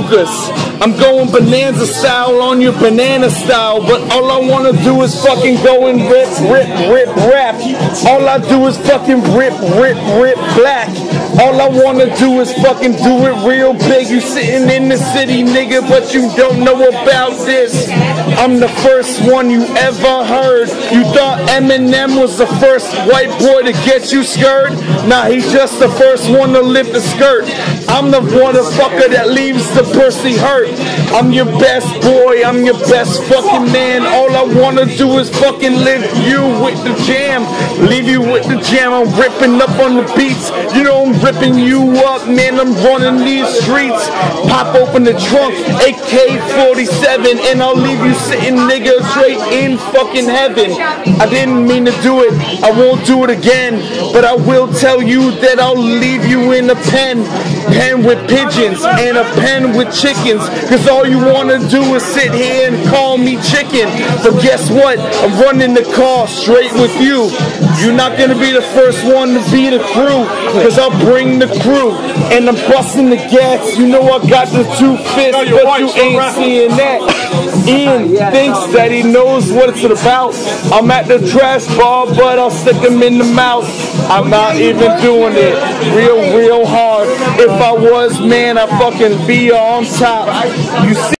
Lucas. I'm going bonanza style on your banana style, but all I wanna do is fucking go and rip, rap. All I do is fucking rip, black. All I wanna do is fucking do it real big. You sitting in the city, nigga, but you don't know about this. I'm the first one you ever heard. You thought Eminem was the first white boy to get you skirt? Nah, he's just the first one to lift the skirt. I'm the motherfucker that leaves the pussy hurt. I'm your best boy, I'm your best fucking man. All I wanna do is fucking lift you with the jam. Leave you with the jam, I'm ripping up on the beats. You know I'm ripping you up, man, I'm running these streets. Pop open the trunk, AK-47, and I'll leave you sitting, nigga, straight in fucking heaven. I didn't mean to do it, I won't do it again, but I will tell you that I'll leave you in a pen with pigeons and a pen with chickens, cause all you wanna do is sit here and call me chicken. But guess what, I'm running the car straight with you. You're not gonna be the first one to be the crew, cause I'll bring the crew, and I'm busting the gas. You know I got the 2 fists, but you ain't seeing that. Ian thinks that he knows what it's about. I'm at the trash bar, but I'll stick him in the mouth. I'm not even doing it real hard. If I was, man, I'd fucking be on top. You see